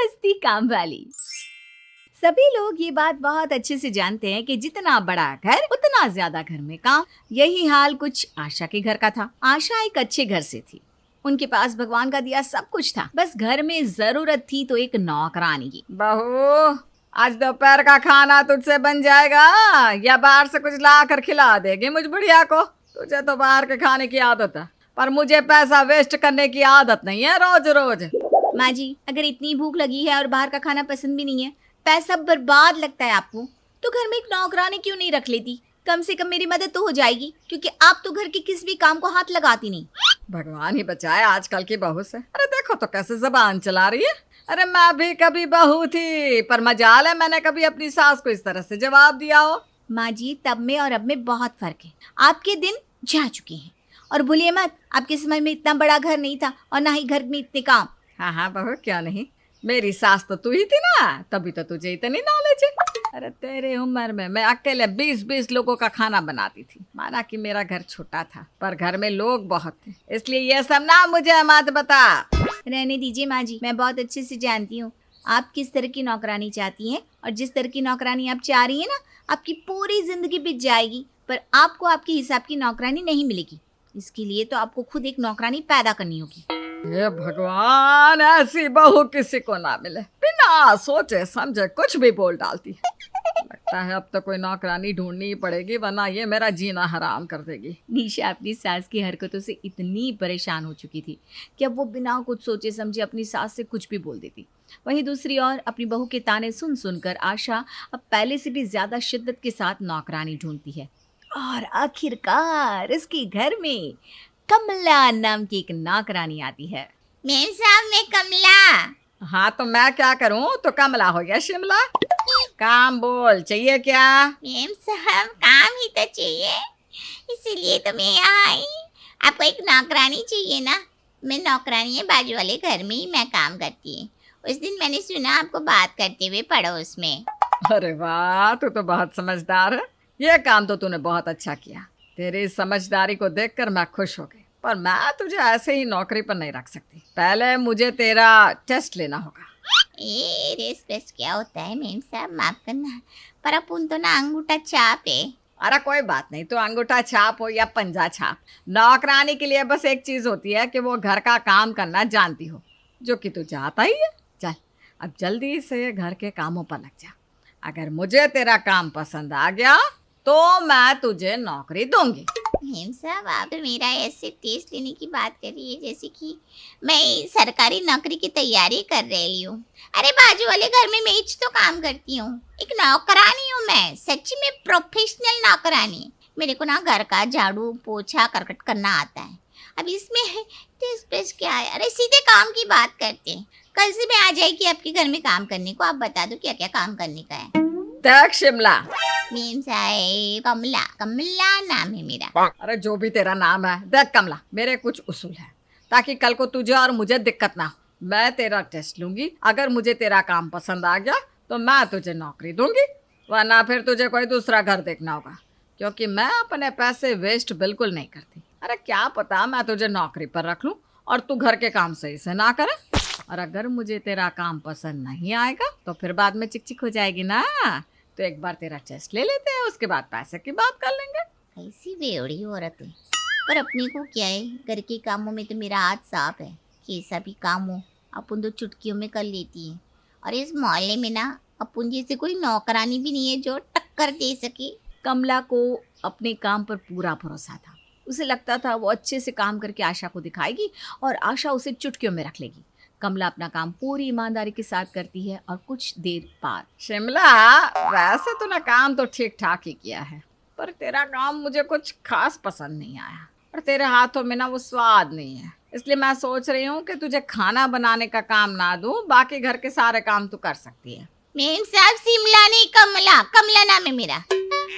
सस्ती काम वाली। सभी लोग ये बात बहुत अच्छे से जानते हैं कि जितना बड़ा घर उतना ज्यादा घर में काम। यही हाल कुछ आशा के घर का था। आशा एक अच्छे घर से थी। उनके पास भगवान का दिया सब कुछ था, बस घर में जरूरत थी तो एक नौकरानी की। बहू, आज दोपहर का खाना तुझसे बन जाएगा या बाहर से कुछ ला कर खिला देगी मुझ बुढ़िया को? तुझे तो बाहर के खाने की आदत है, पर मुझे पैसा वेस्ट करने की आदत नहीं है रोज रोज। माँ जी, अगर इतनी भूख लगी है और बाहर का खाना पसंद भी नहीं है, पैसा बर्बाद लगता है आपको, तो घर में एक नौकरानी क्यों नहीं रख लेती? कम से कम मेरी मदद तो हो जाएगी, क्योंकि आप तो घर के किसी भी काम को हाथ लगाती नहीं। भगवान ही बचाए आजकल की बहू से। अरे देखो तो कैसे जबान चला रही है। अरे मैं भी कभी बहू थी, पर मजाल है मैंने कभी अपनी सास को इस तरह से जवाब दिया हो। माँ जी, तब में और अब में बहुत फर्क है। आपके दिन जा चुके हैं। और भूलिए मत, आपके समय में इतना बड़ा घर नहीं था और ना ही घर में इतने काम। हाँ हाँ बहू, क्या नहीं, मेरी सास तो तू ही थी ना, तभी तो तुझे इतनी नॉलेज है। अरे तेरे उम्र में मैं अकेले 20-20 लोगों का खाना बनाती थी। माना कि मेरा घर छोटा था, पर घर में लोग बहुत थे, इसलिए ये सब ना मुझे मत बता। रहने दीजिए माँ जी, मैं बहुत अच्छे से जानती हूँ आप किस तरह की नौकरानी चाहती हैं, और जिस तरह की नौकरानी आप चाह रही हैं ना, आपकी पूरी जिंदगी बीत जाएगी, पर आपको आपके हिसाब की नौकरानी नहीं मिलेगी। इसके लिए तो आपको खुद एक नौकरानी पैदा करनी होगी। हे भगवान, ऐसी बहू किसी को ना मिले, बिना सोचे समझे कुछ भी बोल डालती है। लगता है अब तो कोई नौकरानी ढूंढनी ही पड़ेगी, वरना ये मेरा जीना हराम कर देगी। निशा अपनी सास की हरकतों से इतनी परेशान हो चुकी थी कि अब वो बिना कुछ सोचे समझे अपनी सास से कुछ भी बोल देती। वहीं दूसरी ओर अपनी बहू के ताने सुन सुनकर आशा अब पहले से भी ज्यादा शिद्दत के साथ नौकरानी ढूंढती है। और आखिरकार उसके घर में कमला नाम की एक नौकरानी आती है। मेम साहब, मैं कमला। हाँ तो मैं क्या करूं, तो कमला हो गया शिमला। काम बोल, चाहिए क्या? मेम साहब, काम ही तो चाहिए, इसीलिए तो मैं यहाँ आई। आपको एक नौकरानी चाहिए ना? मैं नौकरानी है, बाजू वाले घर में ही मैं काम करती है। उस दिन मैंने सुना आपको बात करते हुए पड़ोस में। अरे वाह, तू तो बहुत समझदार है। ये काम तो तूने बहुत अच्छा किया। तेरी समझदारी को देखकर मैं खुश हो गई, पर मैं तुझे ऐसे ही नौकरी पर नहीं रख सकती। पहले मुझे तेरा टेस्ट लेना होगा। टेस्ट क्या होता है मेम साहब? माफ करना, पर अपन तो ना अंगूठा छाप है। अरे कोई बात नहीं, तो अंगूठा छाप हो या पंजा छाप, नौकरानी के लिए बस एक चीज होती है कि वो घर का काम करना जानती हो, जो कि तू चाहता ही है। चल अब जल्दी से घर के कामों पर लग जा। अगर मुझे तेरा काम पसंद आ गया तो मैं तुझे नौकरी दूंगी। मेम साहब, आप तो मेरा ऐसे टेस्ट लेने की बात कर रही है जैसे कि मैं सरकारी नौकरी की तैयारी कर रही हूँ। अरे बाजू वाले घर में मैं ही तो काम करती हूँ, एक नौकरानी हूँ मैं, सच्ची में प्रोफेशनल नौकरानी। मेरे को ना घर का झाड़ू पोछा करकट करना आता है। अब इसमें टेस्ट पेस्ट क्या है? अरे सीधे काम की बात करते हैं। कल से मैं आ जाएगी आपके घर में काम करने को। आप बता दो क्या क्या काम करने का है। देख शिमला, मेम साहब, कमला, कमला नाम है मेरा। अरे जो भी तेरा नाम है, देख कमला, मेरे कुछ उसूल है ताकि कल को तुझे और मुझे दिक्कत ना हो। मैं तेरा टेस्ट लूंगी, अगर मुझे तेरा काम पसंद आ गया तो मैं तुझे नौकरी दूंगी, वरना फिर तुझे कोई दूसरा घर देखना होगा, क्योंकि मैं अपने पैसे वेस्ट बिल्कुल नहीं करती। अरे क्या पता मैं तुझे नौकरी पर रख लूं और तू घर के काम सही से ना करे, और अगर मुझे तेरा काम पसंद नहीं आएगा तो फिर बाद में चिक चिक हो जाएगी ना। तो एक बार तेरा टेस्ट ले लेते हैं, उसके बाद पैसे की बात कर लेंगे। ऐसी बेवड़ी औरत है, पर अपने को क्या है, घर के कामों में तो मेरा हाथ साफ है। कैसा भी काम हो अपन तो चुटकियों में कर लेती है। और इस मोहल्ले में ना अपन जैसे कोई नौकरानी भी नहीं है जो टक्कर दे सके। कमला को अपने काम पर पूरा भरोसा था। उसे लगता था वो अच्छे से काम करके आशा को दिखाएगी और आशा उसे चुटकियों में रख लेगी। कमला अपना काम पूरी ईमानदारी के साथ करती है और कुछ देर बाद। शिमला, वैसे तूने काम तो ठीक ठाक ही किया है, पर तेरा काम मुझे कुछ खास पसंद नहीं आया, और तेरे हाथों में ना वो स्वाद नहीं है। इसलिए मैं सोच रही हूँ कि तुझे खाना बनाने का काम ना दूं, बाकी घर के सारे काम तू कर सकती है। मेम साहब, शिमला नहीं कमला, कमला नाम है मेरा।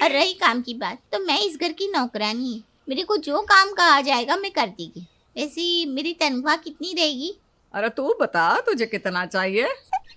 और रही काम की बात, तो मैं इस घर की नौकरानी है। मेरे को जो काम कहा जाएगा मैं कर देगी। वैसे मेरी तनख्वाह कितनी रहेगी? अरे तू बता, तुझे कितना चाहिए?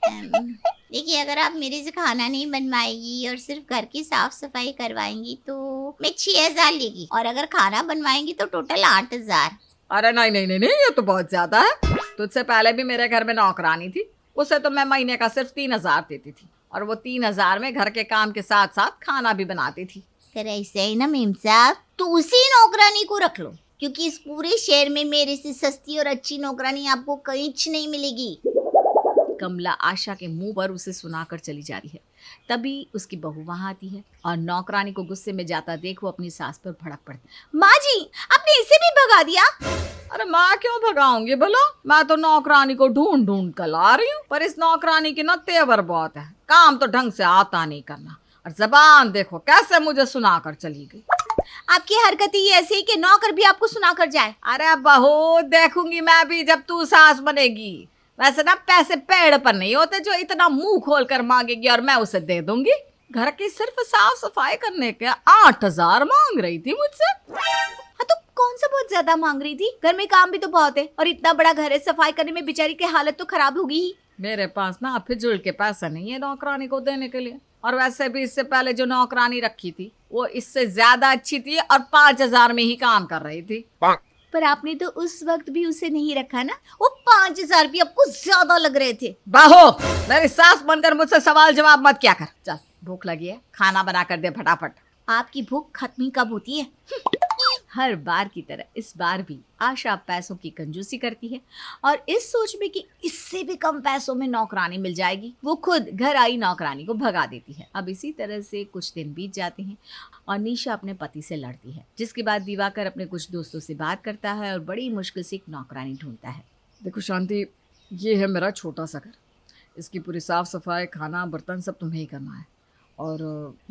देखिए, अगर आप मेरे से खाना नहीं बनवाएगी और सिर्फ घर की साफ सफाई करवाएंगी तो मैं 6,000 लेगी, और अगर खाना बनवाएंगी तो टोटल 8,000। अरे नहीं नहीं नहीं नहीं, ये तो बहुत ज्यादा है। तुझसे पहले भी मेरे घर में नौकरानी थी, उसे तो मैं महीने का सिर्फ 3,000 देती थी, और वो 3,000 में घर के काम के साथ साथ खाना भी बनाती थी। फिर ऐसे ही ना मेम साहब, तो उसी नौकरानी को रख लो, क्योंकि इस पूरे शहर में मेरे से सस्ती और अच्छी नौकरानी आपको कहीं नहीं मिलेगी। कमला आशा के मुंह पर उसे सुनाकर चली जा रही है। तभी उसकी बहू वहां आती है और नौकरानी को गुस्से में जाता देख वो अपनी सास पर भड़क पड़ती। माँ जी, आपने इसे भी भगा दिया? अरे माँ क्यों भगाऊंगी बोलो, मैं तो नौकरानी को ढूंढ ढूंढ कर ला रही हूँ, पर इस नौकरानी की ना तेवर बहुत है, काम तो ढंग से आता नहीं करना, और जबान देखो कैसे मुझे सुनाकर चली गई। आपकी हरकतें ही ऐसी है कि नौकर भी आपको सुनाकर जाए। अरे बहू, देखूंगी मैं भी जब तू सास बनेगी। वैसे ना पैसे पेड़ पर नहीं होते जो इतना मुंह खोल कर मांगेगी और मैं उसे दे दूंगी। घर की सिर्फ साफ सफाई करने के 8,000 मांग रही थी मुझसे। हाँ तो कौन सा बहुत ज्यादा मांग रही थी? घर में काम भी तो बहुत है, और इतना बड़ा घर है, सफाई करने में बेचारी की हालत तो खराब होगी ही। मेरे पास ना फिजूल के पैसा नहीं है नौकरानी को देने के लिए, और वैसे भी इससे पहले जो नौकरानी रखी थी वो इससे ज्यादा अच्छी थी और 5,000 में ही काम कर रही थी। पर आपने तो उस वक्त भी उसे नहीं रखा ना, वो 5,000 भी आपको ज्यादा लग रहे थे। बाहो, मेरी सास बनकर मुझसे सवाल जवाब मत क्या कर। चल, भूख लगी है, खाना बना कर दे फटाफट। आपकी भूख खत्म ही कब होती है? हर बार की तरह इस बार भी आशा पैसों की कंजूसी करती है और इस सोच में कि इससे भी कम पैसों में नौकरानी मिल जाएगी वो खुद घर आई नौकरानी को भगा देती है। अब इसी तरह से कुछ दिन बीत जाते हैं और निशा अपने पति से लड़ती है, जिसके बाद दिवाकर अपने कुछ दोस्तों से बात करता है और बड़ी मुश्किल से एक नौकरानी ढूंढता है। देखो शांति, ये है मेरा छोटा सा घर, इसकी पूरी साफ सफाई, खाना, बर्तन सब तुम्हें ही करना है, और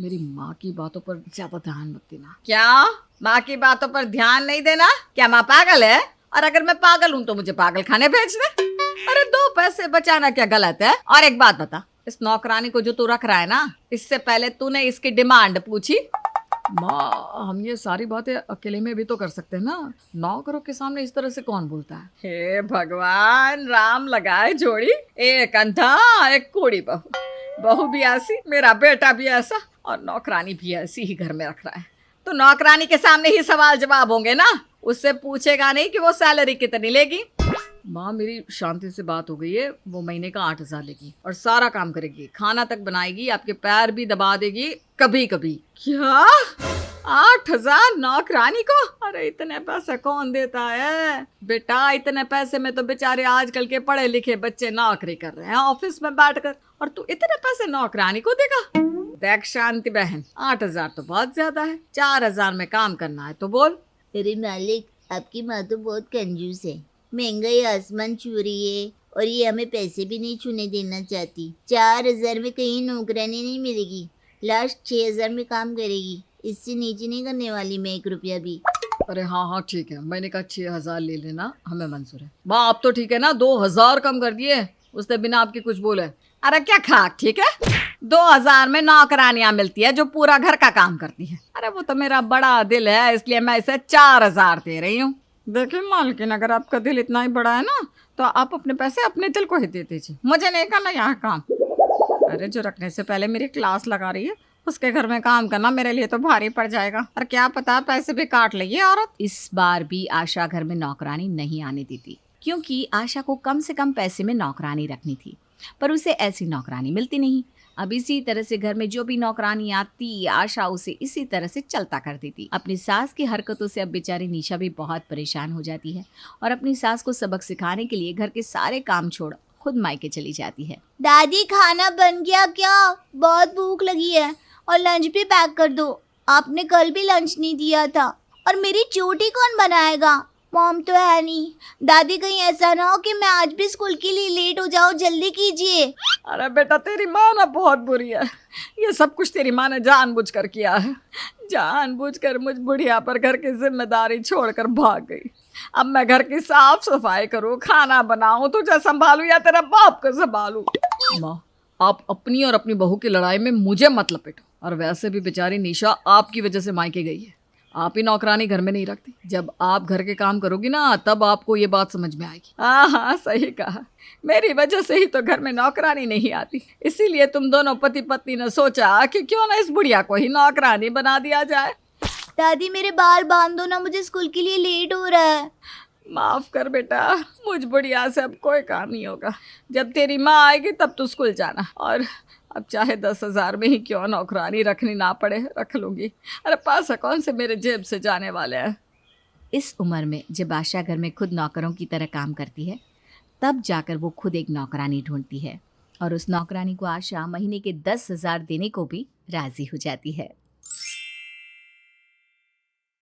मेरी माँ की बातों पर ज्यादा ध्यान मत देना। क्या माँ की बातों पर ध्यान नहीं देना? क्या माँ पागल है? और अगर मैं पागल हूँ तो मुझे पागल खाने भेज दे। अरे 2 पैसे बचाना क्या गलत है? और एक बात बता, इस नौकरानी को जो तू रख रहा है ना, इससे पहले तूने इसकी डिमांड पूछी? माँ, हम ये सारी बातें अकेले में भी तो कर सकते हैं ना, नौकरों के सामने इस तरह से कौन बोलता है? हे भगवान, राम लगाए जोड़ी, एक अंधा एक कोड़ी बहू, बहू भी ऐसी, मेरा बेटा भी ऐसा, और नौकरानी भी ऐसी ही घर में रख रहा है। तो नौकरानी के सामने ही सवाल जवाब होंगे ना, उससे पूछेगा नहीं कि वो सैलरी कितनी लेगी। माँ, मेरी शांति से बात हो गई है, वो महीने का 8,000 लेगी और सारा काम करेगी, खाना तक बनाएगी, आपके पैर भी दबा देगी कभी कभी। क्या 8,000 नौकरानी को? अरे इतने पैसे कौन देता है बेटा? इतने पैसे में तो बेचारे आजकल के पढ़े लिखे बच्चे नौकरी कर रहे हैं ऑफिस में बैठकर, और तू इतने पैसे नौकरानी को देगा? देख शांति बहन, 8,000 तो बहुत ज्यादा है, 4,000 में काम करना है तो बोल। अरे मालिक, आपकी माँ तो बहुत कंजूस है, महंगाई आसमान छू रही है और ये हमें पैसे भी नहीं छूने देना चाहती। 4,000 में कहीं नौकरानी नहीं मिलेगी, लास्ट 6,000 में काम करेगी, इससे नीचे नहीं करने वाली मैं 1 रुपया भी। अरे हाँ हाँ ठीक है, मैंने कहा 6,000 ले लेना, हमें मंजूर है। वाह, अब तो ठीक है ना, 2,000 कम कर दिए उसने बिना आपके कुछ बोले। अरे क्या खाक, ठीक है, 2,000 में नौकरानियां मिलती है जो पूरा घर का काम करती है। अरे वो तो मेरा बड़ा दिल है, इसलिए मैं इसे 4,000 दे रही हूँ। देखिए मालकिन, अगर आपका दिल इतना ही बड़ा है ना, तो आप अपने पैसे अपने दिल को ही दे दीजिए, मुझे नहीं करना यहाँ काम। अरे जो रखने से पहले मेरी क्लास लगा रही है, उसके घर में काम करना मेरे लिए तो भारी पड़ जाएगा, और क्या पता पैसे भी काट लेगी औरत। इस बार भी आशा घर में नौकरानी नहीं आने देती, क्योंकि आशा को कम से कम पैसे में नौकरानी रखनी थी, पर उसे ऐसी नौकरानी मिलती नहीं। अब इसी तरह से घर में जो भी नौकरानी आती, आशा उसे इसी तरह से चलता कर देती। अपनी सास की हरकतों से अब बेचारी निशा भी बहुत परेशान हो जाती है और अपनी सास को सबक सिखाने के लिए घर के सारे काम छोड़ खुद मायके चली जाती है। दादी, खाना बन गया क्या? बहुत भूख लगी है, और लंच भी पैक कर दो, आपने कल भी लंच नहीं दिया था। और मेरी चोटी कौन बनाएगा? मॉम तो है नहीं। दादी, कहीं ऐसा ना हो कि मैं आज भी स्कूल के लिए लेट हो जाऊँ, जल्दी कीजिए। अरे बेटा, तेरी माँ ना बहुत बुरी है, ये सब कुछ तेरी माँ ने जानबूझकर किया है, जानबूझकर मुझ बुढ़िया पर घर की जिम्मेदारी छोड़कर भाग गई। अब मैं घर की साफ सफाई करूँ, खाना बनाऊँ, तुझे संभालूं या तेरा बाप को संभालूं? माँ, आप अपनी और अपनी बहू की लड़ाई में मुझे मत लपेटो, और वैसे भी बेचारी निशा आपकी वजह से मायके गई है, आप ही नौकरानी घर में नहीं रखती। जब आप घर के काम करोगी ना, तब आपको ये बात समझ में आएगी। हाँ हाँ सही कहा, मेरी वजह से ही तो घर में नौकरानी नहीं आती, इसीलिए तुम दोनों पति पत्नी ने सोचा कि क्यों ना इस बुढ़िया को ही नौकरानी बना दिया जाए। दादी, मेरे बाल बांध दो ना, मुझे स्कूल के लिए लेट हो रहा है। माफ कर बेटा, मुझ बुढ़िया से अब कोई काम नहीं होगा। जब तेरी माँ आएगी तब तू स्कूल जाना, और अब चाहे 10,000 में ही क्यों नौकरानी रखनी ना पड़े, रख लूंगी। अरे पैसा कौन से मेरे जेब से जाने वाले हैं। इस उम्र में जब आशा घर में खुद नौकरों की तरह काम करती है, तब जाकर वो खुद एक नौकरानी ढूंढती है और उस नौकरानी को आशा महीने के 10,000 देने को भी राजी हो जाती है।